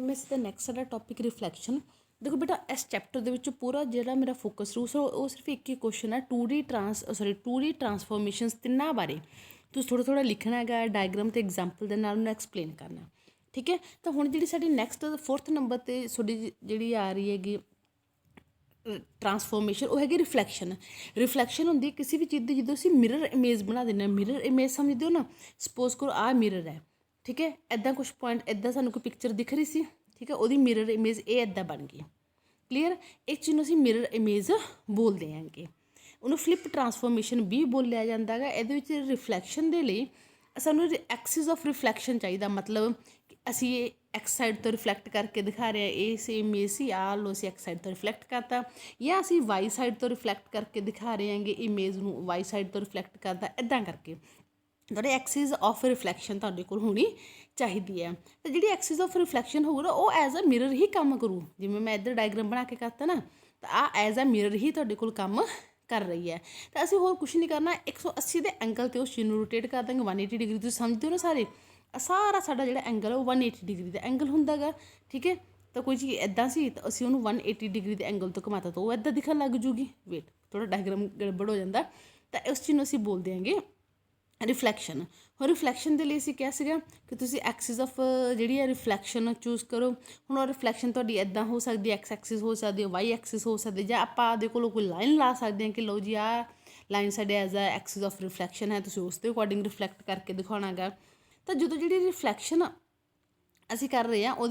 मैं सीधा नैक्सट साडा टॉपिक रिफ्लैक्शन। देखो बेटा इस चैप्टर दे विच पूरा जिहड़ा मेरा फोकस रू वो सिर्फ एक ही क्वेश्चन है टू डी ट्रांसफॉर्मेशनस तिन्ना बारे तुसीं थोड़ा थोड़ा लिखना है डायग्राम ते एग्जाम्पल दे नाल उन्हें एक्सप्लेन करना। ठीक है, तो हुण जिहड़ी साडी नैक्सट 4th नंबर ते तुहाडी जिहड़ी आ रही हैगी ट्रांसफॉर्मेशन वो हैगी रिफ्लैक्शन। रिफ्लैक्शन होंदी किसी भी चीज़ की जो असीं मिरर इमेज बना दें, मिरर इमेज समझते हो ना। सपोज करो आ मिरर है, ठीक है, इदा कुछ पॉइंट इदा सानूं कोई पिक्चर दिख रही सी, ठीक है, वो मिरर इमेज ये इदा बन गई। क्लीयर, इस चीज़ असीं मिरर इमेज बोलते हैं। उन्होंने फ्लिप ट्रांसफॉर्मेशन भी बोलिया जाता है। ये रिफ्लैक्शन के लिए सानूं एक्सिस ऑफ रिफ्लैक्शन चाहिए, मतलब असी एक्स साइड तो रिफ्लैक्ट करके दिखा रहे हैं, ये सेम इमेज सी आ लो असी एक्स साइड तो रिफ्लैक्ट करता, या असी वाई साइड तो रिफ्लैक्ट करके दिखा रहे हैं इमेज नूं वाई साइड तो रिफ्लैक्ट करता, इदा करके थोड़ी एक्सिस ऑफ रिफ्लैक्शन तुहाडे कोल होनी चाहिए है। तो जी एक्सिस ऑफ रिफ्लैक्शन होगा वो एज अ मिरर ही काम करू, जिवें मैं इधर डायग्राम बना के करता ना, तो आ एज अ मिरर ही तुहाडे कोल काम कर रही है। तो असीं होर कुछ नहीं करना, 180 के एंगल तो उस चीज़ को रोटेट कर देंगे 180 डिग्री। तुसीं समझते हो ना सारे, सारा साडा जिहड़ा एंगल है वो 180 डिग्री का एंगल हुंदा गा। ठीक है, तो कोई चीज़ इदां सी तो असीं उहनूं 180 डिग्री के एंगल तो घुमाता तो वो इदां दिखण लग जूगी। वेट थोड़ा डायग्राम गड़बड़ हो जाता, तो उस चीज़ को असीं बोल देंगे रिफ्लैक्शन। और रिफ्लैक्शन के लिए क्या सीगा कि तुसी एक्सिस ऑफ जी रिफ्लैक्शन चूज करो। हुण रिफ्लैक्शन तुहाडी इदां हो सकती है, एक्स एक्सिस हो सकती है, वाई एक्सिस हो सकती है, जां आपां दे कोलों कोई लाइन ला सकते हैं कि लो जी आ लाइन साडे as a axis of reflection है, तुसी उस दे अकॉर्डिंग रिफ्लैक्ट करके दिखाना गा। तो जो जी रिफ्लैक्शन असी कर रहे हैं वो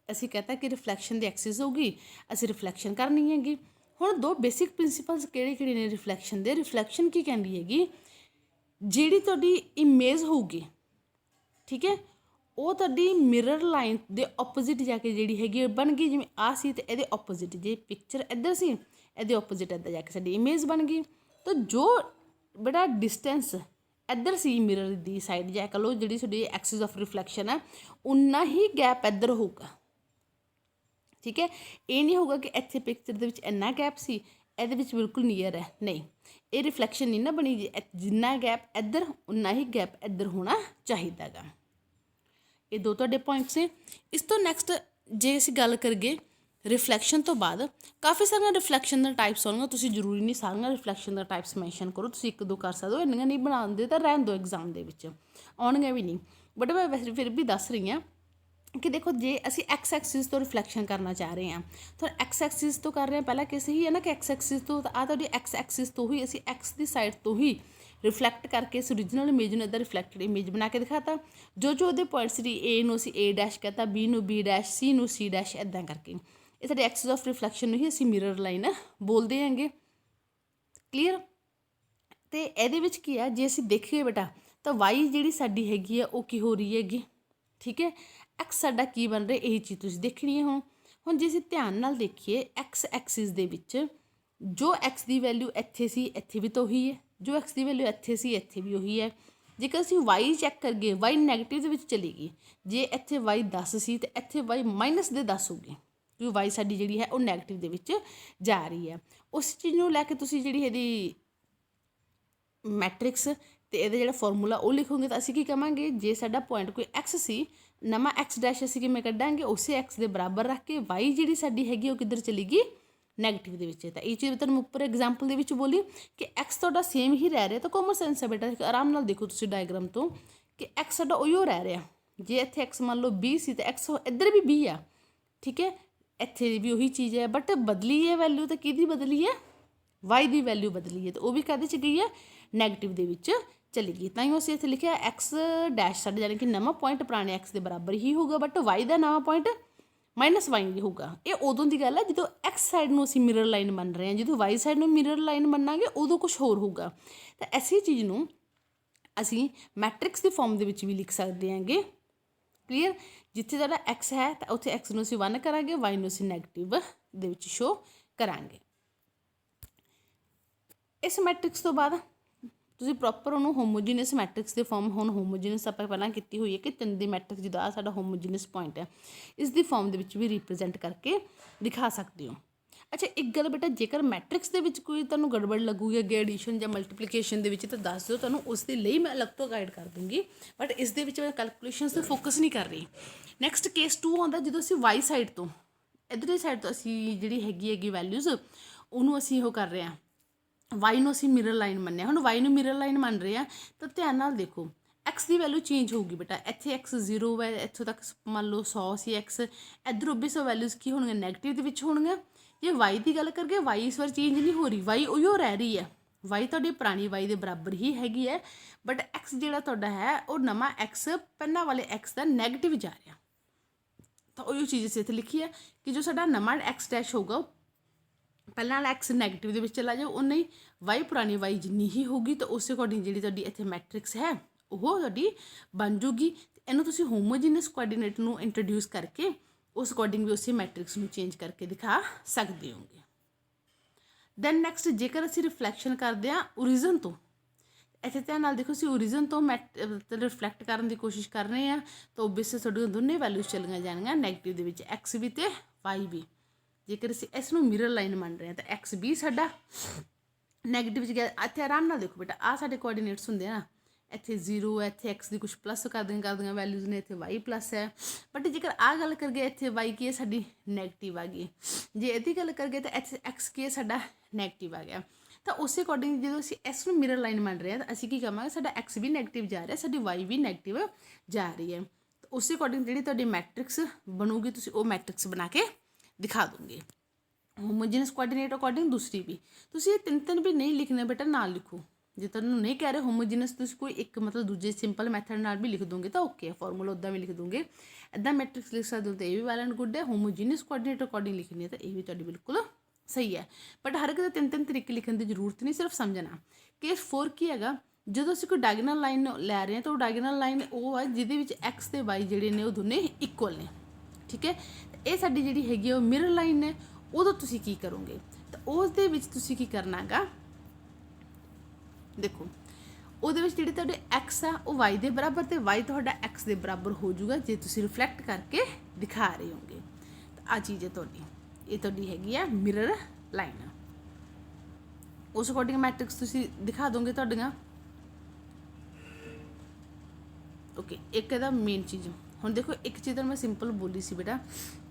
असी कहता कि रिफ्लैक्शन की एक्सिस होगी, असी रिफ्लैक्शन करनी हैगी। हुण दो बेसिक प्रिंसीपल्स किहड़े ने रिफ्लैक्शन दे। रिफ्लैक्शन की कहती हैगी जिहड़ी तुहाडी इमेज होगी, ठीक है, वो तुहाडी मिरर लाइन के ओपोजिट जाके जिहड़ी हैगी बन गई। जिवें आ सी ते इहदे ओपोजिट जे पिक्चर इधर सी, इहदे ओपोजिट इधर जाके साडी इमेज बन गई। तो जो बड़ा डिस्टेंस इधर सी मिरर की साइड जा कह लो जी तुहाडी एक्सिस ऑफ रिफ्लैक्शन है, उन्ना ही गैप इधर होगा। ठीक है, ये नहीं होगा कि इत्थे पिक्चर दे विच इन्ना गैप सी ਇਹਦੇ ਵਿੱਚ ਬਿਲਕੁਲ ਨੀਅਰ ਹੈ, नहीं, ये रिफ्लैक्शन नहीं ना बनी। जिन्ना गैप इधर उन्ना ही गैप इधर होना चाहिए गा। ये दो तुहाडे पॉइंट्स ने। इस तो नैक्सट जे असीं गल करिए रिफ्लैक्शन तो बाद काफ़ी सारिया रिफ्लैक्शन द टाइप्स होंगे। तुसीं जरूरी नहीं सारिया रिफ्लैक्शन द टाइप्स मैंशन करो, तुसीं एक दो कर सकते हो, इन्नियां नहीं बनाते तो रहन दो, एग्जाम दे विच आउणगियां भी नहीं। बट मैं वैसे फिर भी दस रही हाँ कि देखो जे असी एक्स एक्सिस तो रिफ्लैक्शन करना चाह रहे हैं तो एक्स एक्सिस तो कर रहे हैं, पहला किस ही है ना कि एक्स एक्सिस तो आ एक्स एक्सिस तो ही असी एक्स की साइड तो ही रिफ्लैक्ट करके इस ओरिजिनल इमेज में इधर रिफ्लैक्टेड इमेज बना के दिखाता। जो वो पॉइंट्स ए नूं असी ए डैश कहता, बी नूं बी डैश, सी नूं सी डैश, इदा करके ये साडे एक्सिस ऑफ रिफ्लैक्शन ही असी मिरर लाइन बोलते हैं। क्लीयर, तो ये की है जे असी देखिए बेटा तो वाई जी साडी हैगी है वो की हो रही हैगी। ठीक है, एक्स साडा की बन रहा यही चीज़ तुसीं देखनी है। हुण जे असीं ध्यान नाल देखिए एक्स एक्सिस दे विच जो एक्स की वैल्यू इत्थे सी इत्थे भी तो ही है, जो एक्स की वैल्यू इत्थे सी इत्थे भी उही है। जेकर असीं वाई चैक करिए वाई नैगेटिव दे विच चली गई, जे इत्थे वाई 10 सी तो इत्थे वाई माइनस दे 10 होगी, क्योंकि वाई साडी जिहड़ी है वो नैगेटिव दे विच जा रही है। उस चीज़ नूं लैके तुसीं जिहड़ी इहदी मैट्रिक्स तो ये जो फॉर्मूला वो लिखोगे तो असी की कहांगे जे साडा पॉइंट कोई एक्स सी नवा एक्स डैश असी किवें कड्डांगे उस एक्स के बराबर रख के वाई जी साडी हैगी वो किधर चली गई नैगेटिव दे विच। तो ये चीज़ मैं तुहानूं उपर एग्जाम्पल दे विच बोली कि एक्स तुहाडा सेम ही रह रहा। तो कॉमन सेंस है बेटा, आराम नाल देखो तुसीं डायग्राम तो कि एक्स साडा उही रह रहा। जे इत्थे एक्स मान लो बी सी तो एक्स इधर भी बी आ, ठीक है, इत्थे भी उही चीज़ है, बट बदली है वैल्यू तो किहदी बदली है, वाई की वैल्यू बदली है, तो वह भी कहदे च गई है नैगेटिव दे विच चली गई। तां असीं इत्थे लिखिआ एक्स डैश साडा यानी कि नवा पॉइंट पुराने एक्स के बराबर ही होगा, बट वाई का नवा पॉइंट माइनस वाई होगा। ये उदों की गल है जो एक्स साइड में असीं मिरर लाइन बन रहे हैं, जो वाई साइड में मिरर लाइन बनांगे उदों कुछ होर होगा। तो ऐसी चीज़ नूं असीं मैट्रिक्स की फॉर्म दे विच भी लिख सकते हैं। क्लीयर, जिथे तुहाडा एक्स है तो उत्थे एक्स नूं असीं 1 करांगे, वाई नूं असीं नैगेटिव दे विच शो करांगे। इस मैट्रिक्स तो बाद तुसीं प्रॉपर उन्होंने होमोजीनियस मैट्रिक्स के फॉर्म हुण होमोजीनियस आपां पहलां कीती हुई है कि 3 दी मैट्रिक्स जिद्दां आ साडा होमोजीनियस पॉइंट है, इसकी फॉर्म दे विच भी रिप्रजेंट करके दिखा सकते हो। ਅੱਛਾ ਇੱਕ ਗੱਲ ਬੇਟਾ, ਜੇਕਰ ਮੈਟ੍ਰਿਕਸ ਦੇ ਵਿੱਚ ਕੋਈ ਤੁਹਾਨੂੰ ਗੜਬੜ ਲੱਗੂਗੀ ਅੱਗੇ ਐਡੀਸ਼ਨ ਜਾਂ ਮਲਟੀਪਲੀਕੇਸ਼ਨ ਦੇ ਵਿੱਚ ਤਾਂ ਦੱਸ ਦਿਓ, ਤੁਹਾਨੂੰ ਉਸ ਦੇ ਲਈ ਮੈਂ ਅਲੱਗ ਤੋਂ ਗਾਈਡ ਕਰ ਦੂੰਗੀ, ਬਟ ਇਸ ਦੇ ਵਿੱਚ ਮੈਂ ਕੈਲਕੂਲੇਸ਼ਨਸ 'ਤੇ ਫੋਕਸ ਨਹੀਂ ਕਰ ਰਹੀ। ਨੈਕਸਟ ਕੇਸ 2 ਆਉਂਦਾ, ਜਦੋਂ ਅਸੀਂ ਵਾਈ ਸਾਈਡ ਤੋਂ ਇੱਧਰਲੀ ਸਾਈਡ ਤੋਂ ਅਸੀਂ ਜਿਹੜੀ ਹੈਗੀ ਵੈਲਿਊਜ਼ ਉਹਨੂੰ ਅਸੀਂ ਉਹ ਕਰ ਰਹੇ ਹਾਂ, ਵਾਈ ਨੂੰ ਅਸੀਂ ਮਿਰਰ ਲਾਈਨ ਮੰਨਿਆ। ਹੁਣ ਵਾਈ ਨੂੰ ਮਿਰਰ ਲਾਈਨ ਮੰਨ ਰਹੇ ਹਾਂ ਤਾਂ ਧਿਆਨ ਨਾਲ ਦੇਖੋ, ਐਕਸ ਦੀ ਵੈਲਿਊ ਚੇਂਜ ਹੋਊਗੀ ਬੇਟਾ। ਇੱਥੇ ਐਕਸ 0 ਹੈ, ਇੱਥੋਂ ਤੱਕ ਮੰਨ ਲਓ 100 ਸੀ ਐਕਸ, ਇੱਧਰ ਓਬੀਅਸ ਵੈਲਿਊਜ਼ ਕੀ ਹੋਣਗੀਆਂ, ਨੈਗੇਟਿਵ ਦੇ ਵਿੱਚ ਹੋਣਗੀਆਂ। ਜੇ ਵਾਈ ਦੀ ਗੱਲ ਕਰਕੇ, ਵਾਈ ਇਸ ਵਾਰ ਚੇਂਜ ਨਹੀਂ ਹੋ ਰਹੀ, ਵਾਈ ਉਹੀਓ ਰਹਿ ਰਹੀ ਹੈ, ਵਾਈ ਤੁਹਾਡੀ ਪੁਰਾਣੀ ਵਾਈ ਦੇ ਬਰਾਬਰ ਹੀ ਹੈਗੀ ਹੈ, ਬਟ ਐਕਸ ਜਿਹੜਾ ਤੁਹਾਡਾ ਹੈ ਉਹ ਨਵਾਂ ਐਕਸ ਪਹਿਲਾਂ ਵਾਲੇ ਐਕਸ ਦਾ ਨੈਗੇਟਿਵ ਜਾ ਰਿਹਾ। ਤਾਂ ਉਹੀ ਚੀਜ਼ ਅਸੀਂ ਇੱਥੇ ਲਿਖੀ ਹੈ ਕਿ ਜੋ ਸਾਡਾ ਨਵਾਂ ਐਕਸ ਡੈਸ਼ ਹੋਊਗਾ ਉਹ ਪਹਿਲਾਂ ਵਾਲਾ ਐਕਸ ਨੈਗੇਟਿਵ ਦੇ ਵਿੱਚ ਚਲਾ ਜਾਓ, ਉਹ ਨਹੀਂ ਵਾਈ ਪੁਰਾਣੀ ਵਾਈ ਜਿੰਨੀ ਹੀ ਹੋਊਗੀ ਤਾਂ ਉਸ ਅਕੋਰਡਿੰਗ ਜਿਹੜੀ ਤੁਹਾਡੀ ਇੱਥੇ ਮੈਟ੍ਰਿਕਸ ਹੈ ਉਹ ਤੁਹਾਡੀ ਬਣ ਜੂਗੀ। ਇਹਨੂੰ ਤੁਸੀਂ ਹੋਮੋਜੀਨਸ ਕੋਆਰਡੀਨੇਟ ਨੂੰ ਇੰਟਰੋਡਿਊਸ ਕਰਕੇ ਉਸ ਅਕੋਰਡਿੰਗ ਵੀ ਉਸੇ ਮੈਟ੍ਰਿਕਸ ਨੂੰ ਚੇਂਜ ਕਰਕੇ ਦਿਖਾ ਸਕਦੇ ਹੋਗੇ। ਦੈਨ ਨੈਕਸਟ, ਜੇਕਰ ਅਸੀਂ ਰਿਫਲੈਕਸ਼ਨ ਕਰਦੇ ਹਾਂ ਓਰੀਜਨ ਤੋਂ, ਇੱਥੇ ਧਿਆਨ ਨਾਲ ਦੇਖੋ, ਅਸੀਂ ਓਰੀਜਨ ਤੋਂ ਰਿਫਲੈਕਟ ਕਰਨ ਦੀ ਕੋਸ਼ਿਸ਼ ਕਰ ਰਹੇ ਹਾਂ ਤਾਂ ਓਬੀਅਸਲੀ ਤੁਹਾਡੀਆਂ ਦੋਨੇ ਵੈਲਿਊਜ਼ ਚਲੀਆਂ ਜਾਣਗੀਆਂ ਨੈਗੇਟਿਵ ਦੇ ਵਿੱਚ, ਐਕਸ ਵੀ ਅਤੇ ਵਾਈ ਵੀ। ਜੇਕਰ ਅਸੀਂ ਇਸ ਨੂੰ ਮਿਰਰ ਲਾਈਨ ਮੰਨ ਰਹੇ ਹਾਂ ਤਾਂ ਐਕਸ ਵੀ ਸਾਡਾ ਨੈਗੇਟਿਵ 'ਚ ਗਿਆ। ਇੱਥੇ ਆਰਾਮ ਨਾਲ ਦੇਖੋ ਬੇਟਾ, ਆਹ ਸਾਡੇ ਕੋਆਰਡੀਨੇਟਸ ਹੁੰਦੇ ਆ ਨਾ, ਇੱਥੇ 0 ਹੈ, ਇੱਥੇ ਐਕਸ ਦੀ ਕੁਛ ਪਲੱਸ ਕਰਦੀਆਂ ਵੈਲਿਊਜ਼ ਨੇ, ਇੱਥੇ ਵਾਈ ਪਲੱਸ ਹੈ। ਬਟ ਜੇਕਰ ਆਹ ਗੱਲ ਕਰੀਏ ਇੱਥੇ ਵਾਈ ਕੀ ਹੈ ਸਾਡੀ ਨੈਗੇਟਿਵ ਆ ਗਈ, ਜੇ ਇਹਦੀ ਗੱਲ ਕਰੀਏ ਤਾਂ ਇੱਥੇ ਐਕਸ ਕੀ ਹੈ ਸਾਡਾ ਨੈਗੇਟਿਵ ਆ ਗਿਆ। ਤਾਂ ਉਸੇ ਅਕੋਰਡਿੰਗ ਜਦੋਂ ਅਸੀਂ ਇਸ ਨੂੰ ਮਿਰਰ ਲਾਈਨ ਮੰਨ ਰਹੇ ਹਾਂ ਤਾਂ ਅਸੀਂ ਕੀ ਕਰਾਂਗੇ, ਸਾਡਾ ਐਕਸ ਵੀ ਨੈਗੇਟਿਵ ਜਾ ਰਿਹਾ, ਸਾਡੀ ਵਾਈ ਵੀ ਨੈਗੇਟਿਵ ਜਾ ਰਹੀ ਹੈ। ਤਾਂ ਉਸੇ ਅਕੋਰਡਿੰਗ ਜਿਹੜੀ ਤੁਹਾਡੀ ਮੈਟ੍ਰਿਕਸ ਬਣੂਗੀ ਤੁਸੀਂ ਉਹ ਮੈਟ੍ਰਿਕਸ ਬਣਾ ਕੇ ਦਿਖਾ ਦੋਗੇ। ਹੋਮੋਜੀਨਸ ਕੋਆਰਡੀਨੇਟ ਅਕੋਰਡਿੰਗ ਦੂਸਰੀ ਵੀ ਤੁਸੀਂ ਇਹ ਤਿੰਨ ਵੀ ਨਹੀਂ ਲਿਖਣੇ ਬੇਟਾ, ਨਾਲ ਲਿਖੋ। ਜੇ ਤੁਹਾਨੂੰ ਨਹੀਂ ਕਹਿ ਰਹੇ ਹੋਮੋਜੀਨਸ, ਤੁਸੀਂ ਕੋਈ ਇੱਕ ਮਤਲਬ ਦੂਜੇ ਸਿੰਪਲ ਮੈਥਡ ਨਾਲ ਵੀ ਲਿਖ ਦੋਗੇ ਤਾਂ ਓਕੇ ਹੈ, ਫਾਰਮੂਲਾ ਉੱਦਾਂ ਵੀ ਲਿਖ ਦੋਗੇ, ਇੱਦਾਂ ਮੈਟ੍ਰਿਕਸ ਲਿਖ ਸਕਦੇ ਹੋ ਤਾਂ ਇਹ ਵੀ ਵੈਲ ਐਂਡ ਗੁੱਡ ਹੈ। ਹੋਮੋਜੀਨਸ ਕੋਆਰਡੀਨੇਟ ਅਕੋਰਡਿੰਗ ਲਿਖਣੀ ਹੈ ਤਾਂ ਇਹ ਵੀ ਤੁਹਾਡੀ ਬਿਲਕੁਲ ਸਹੀ ਹੈ। ਬਟ ਹਰ ਇੱਕ ਦਾ ਤਿੰਨ ਤਰੀਕੇ ਲਿਖਣ ਦੀ ਜ਼ਰੂਰਤ ਨਹੀਂ, ਸਿਰਫ ਸਮਝਣਾ। ਕੇਸ 4 ਕੀ ਹੈਗਾ, ਜਦੋਂ ਅਸੀਂ ਕੋਈ ਡਾਇਗਨਲ ਲਾਈਨ ਲੈ ਰਹੇ ਹਾਂ ਤਾਂ ਉਹ ਡਾਇਗਨਲ ਲਾਈਨ ਉਹ ਹੈ ਜਿਹਦੇ ਵਿੱਚ ਐਕਸ ਅਤੇ ਵਾਈ ਜਿਹੜੇ ਨੇ ਉਹ ਦੋਨੇ ਇਕੁਅਲ ਨੇ, ਠੀਕ ਹੈ। ਇਹ ਸਾਡੀ ਜਿਹੜੀ ਹੈਗੀ ਉਹ ਮਿਰਰ ਲਾਈਨ ਹੈ। ਉਦੋਂ ਤੁਸੀਂ ਕੀ ਕਰੋਗੇ ਤਾਂ ਉਸ ਦੇ ਵਿੱਚ ਤੁਸੀਂ ਕੀ ਕਰਨਾ ਹੈਗਾ, ਦੇਖੋ ਉਹਦੇ ਵਿੱਚ ਜਿਹੜੇ ਤੁਹਾਡੇ ਐਕਸ ਆ ਉਹ ਵਾਈ ਦੇ ਬਰਾਬਰ ਅਤੇ ਵਾਈ ਤੁਹਾਡਾ ਐਕਸ ਦੇ ਬਰਾਬਰ ਹੋ ਜਾਊਗਾ ਜੇ ਤੁਸੀਂ ਰਿਫਲੈਕਟ ਕਰਕੇ ਦਿਖਾ ਰਹੇ ਹੋਗੇ। ਤਾਂ ਆਹ ਚੀਜ਼ ਹੈ ਤੁਹਾਡੀ, ਇਹ ਤੁਹਾਡੀ ਹੈਗੀ ਆ ਮਿਰਰ ਲਾਈਨ। ਉਸ ਅਕੋਰਡਿੰਗ ਮੈਟ੍ਰਿਕਸ ਤੁਸੀਂ ਦਿਖਾ ਦੋਗੇ ਤੁਹਾਡੀਆਂ। ਓਕੇ, ਇੱਕ ਇਹਦਾ ਮੇਨ ਚੀਜ਼ ਹੁਣ ਦੇਖੋ, ਇੱਕ ਚੀਜ਼ ਤਾਂ ਮੈਂ ਸਿੰਪਲ ਬੋਲੀ ਸੀ ਬੇਟਾ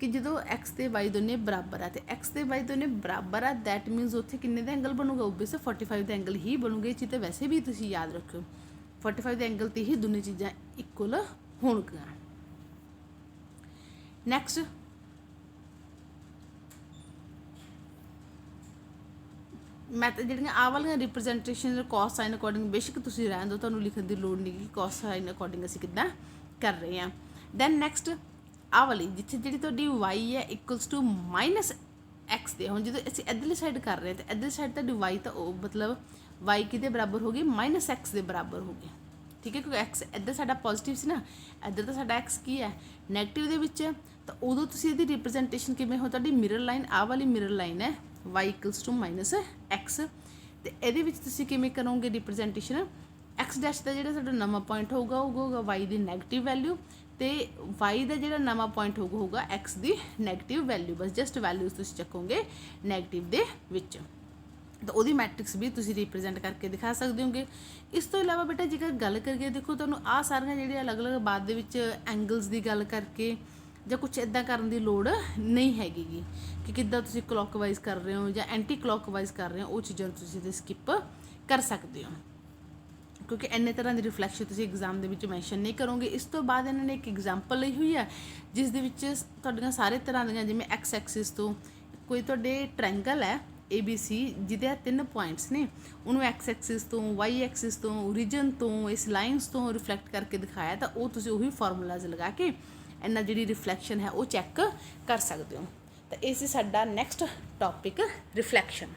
ਕਿ ਜਦੋਂ ਐਕਸ ਅਤੇ ਵਾਈ ਦੋਨੇ ਬਰਾਬਰ ਆ ਅਤੇ ਐਕਸ ਅਤੇ ਵਾਈ ਦੋਨੇ ਬਰਾਬਰ ਆ, ਦੈਟ ਮੀਨਸ ਉੱਥੇ ਕਿੰਨੇ ਦਾ ਐਂਗਲ ਬਣੂਗਾ, ਓਬੀਅਸ 45 ਦਾ ਐਂਗਲ ਹੀ ਬਣੂਗੇ। ਇਹ ਚੀਜ਼ ਤਾਂ ਵੈਸੇ ਵੀ ਤੁਸੀਂ ਯਾਦ ਰੱਖਿਓ, 45 ਦੇ ਐਂਗਲ 'ਤੇ ਹੀ ਦੋਨੇ ਚੀਜ਼ਾਂ ਇਕੁਅਲ ਹੋਣਗੀਆਂ। ਨੈਕਸਟ, ਮੈਂ ਤਾਂ ਜਿਹੜੀਆਂ ਆਹ ਵਾਲੀਆਂ ਰਿਪਰਜੈਂਟੇਸ਼ਨ ਕੋਸ ਸਾਈਨ ਅਕੋਰਡਿੰਗ ਬੇਸ਼ੱਕ ਤੁਸੀਂ ਰਹਿਣ ਦਿਓ, ਤੁਹਾਨੂੰ ਲਿਖਣ ਦੀ ਲੋੜ ਨਹੀਂ ਕਿ ਕੋਸ ਸਾਈਨ ਅਕੋਰਡਿੰਗ ਅਸੀਂ ਕਿੱਦਾਂ ਕਰ ਰਹੇ ਹਾਂ। ਦੈਨ ਨੈਕਸਟ, ਆਹ ਵਾਲੀ ਜਿੱਥੇ ਜਿਹੜੀ ਤੁਹਾਡੀ ਵਾਈ ਹੈ ਇਕੁਅਲਸ ਟੂ ਮਾਈਨਸ ਐਕਸ ਦੇ, ਹੁਣ ਜਦੋਂ ਅਸੀਂ ਇੱਧਰਲੀ ਸਾਈਡ ਕਰ ਰਹੇ ਹਾਂ ਤਾਂ ਇੱਧਰਲੀ ਸਾਈਡ ਤੁਹਾਡੀ ਵਾਈ ਤਾਂ ਉਹ ਮਤਲਬ ਵਾਈ ਕਿਹਦੇ ਬਰਾਬਰ ਹੋ ਗਈ, ਮਾਈਨਸ ਐਕਸ ਦੇ ਬਰਾਬਰ ਹੋ ਗਈ, ਠੀਕ ਹੈ। ਕਿਉਂਕਿ ਐਕਸ ਇੱਧਰ ਸਾਡਾ ਪੋਜ਼ੀਟਿਵ ਸੀ ਨਾ, ਇੱਧਰ ਤਾਂ ਸਾਡਾ ਐਕਸ ਕੀ ਹੈ ਨੈਗੇਟਿਵ ਦੇ ਵਿੱਚ। ਤਾਂ ਉਦੋਂ ਤੁਸੀਂ ਇਹਦੀ ਰਿਪਰਜੈਂਟੇਸ਼ਨ ਕਿਵੇਂ ਹੋ, ਤੁਹਾਡੀ ਮਿਰਰ ਲਾਈਨ ਆਹ ਵਾਲੀ ਮਿਰਰ ਲਾਈਨ ਹੈ y equals to minus x, ਅਤੇ ਇਹਦੇ ਵਿੱਚ ਤੁਸੀਂ ਕਿਵੇਂ ਕਰੋਗੇ ਰਿਪਰਜੈਂਟੇਸ਼ਨ, ਐਕਸ ਡੈਸ਼ ਦਾ ਜਿਹੜਾ ਤੁਹਾਡਾ ਨਵਾਂ ਪੁਆਇੰਟ ਹੋਊਗਾ ਉਹ ਹੋਊਗਾ ਵਾਈ ਦੀ ਨੈਗੇਟਿਵ ਵੈਲਿਊ, ਅਤੇ ਵਾਈ ਦਾ ਜਿਹੜਾ ਨਵਾਂ ਪੁਆਇੰਟ ਹੋਊਗਾ ਐਕਸ ਦੀ ਨੈਗੇਟਿਵ ਵੈਲਿਊ। ਬਸ ਜਸਟ ਵੈਲਿਊਜ਼ ਤੁਸੀਂ ਚੱਕੋਗੇ ਨੈਗੇਟਿਵ ਦੇ ਵਿੱਚ, ਤਾਂ ਉਹਦੀ ਮੈਟ੍ਰਿਕਸ ਵੀ ਤੁਸੀਂ ਰਿਪਰਜੈਂਟ ਕਰਕੇ ਦਿਖਾ ਸਕਦੇ ਹੋਗੇ। ਇਸ ਤੋਂ ਇਲਾਵਾ ਬੇਟਾ ਜੇਕਰ ਗੱਲ ਕਰੀਏ, ਦੇਖੋ ਤੁਹਾਨੂੰ ਆਹ ਸਾਰੀਆਂ ਜਿਹੜੀਆਂ ਅਲੱਗ-ਅਲੱਗ ਬਾਅਦ ਦੇ ਵਿੱਚ ਐਂਗਲਸ ਦੀ ਗੱਲ ਕਰਕੇ ਜਾਂ ਕੁਛ ਇੱਦਾਂ ਕਰਨ ਦੀ ਲੋੜ ਨਹੀਂ ਹੈਗੀ ਗੀ ਕਿ ਕਿੱਦਾਂ ਤੁਸੀਂ ਕਲੋਕਵਾਈਜ਼ ਕਰ ਰਹੇ ਹੋ ਜਾਂ ਐਂਟੀ ਕਲੋਕਵਾਈਜ਼ ਕਰ ਰਹੇ ਹੋ, ਉਹ ਚੀਜ਼ਾਂ ਤੁਸੀਂ ਤੇ ਸਕਿਪ ਕਰ ਸਕਦੇ ਹੋ ਕਿਉਂਕਿ ਇੰਨੇ ਤਰ੍ਹਾਂ ਦੀ ਰਿਫਲੈਕਸ਼ਨ ਤੁਸੀਂ ਐਗਜ਼ਾਮ ਦੇ ਵਿੱਚ ਮੈਂਸ਼ਨ ਨਹੀਂ ਕਰੋਗੇ। ਇਸ ਤੋਂ ਬਾਅਦ ਇਹਨਾਂ ਨੇ ਇੱਕ ਐਗਜ਼ਾਮਪਲ ਲਈ ਹੋਈ ਹੈ ਜਿਸ ਦੇ ਵਿੱਚ ਤੁਹਾਡੀਆਂ ਸਾਰੇ ਤਰ੍ਹਾਂ ਦੀਆਂ, ਜਿਵੇਂ ਐਕਸ ਐਕਸਿਸ ਤੋਂ ਕੋਈ ਤੁਹਾਡੇ ਟ੍ਰਾਇੰਗਲ ਹੈ ABC ਜਿਹਦੇ 3 ਪੁਆਇੰਟਸ ਨੇ, ਉਹਨੂੰ ਐਕਸ ਐਕਸਿਸ ਤੋਂ, ਵਾਈ ਐਕਸਿਸ ਤੋਂ, ਓਰੀਜਨ ਤੋਂ, ਇਸ ਲਾਈਨਸ ਤੋਂ ਰਿਫਲੈਕਟ ਕਰਕੇ ਦਿਖਾਇਆ, ਤਾਂ ਉਹ ਤੁਸੀਂ ਉਹੀ ਫਾਰਮੂਲਾਜ਼ ਲਗਾ ਕੇ ਇਹਨਾਂ ਜਿਹੜੀ ਰਿਫਲੈਕਸ਼ਨ ਹੈ ਉਹ ਚੈੱਕ ਕਰ ਸਕਦੇ ਹੋ। ਤਾਂ ਇਹ ਸੀ ਸਾਡਾ ਨੈਕਸਟ ਟੌਪਿਕ ਰਿਫਲੈਕਸ਼ਨ।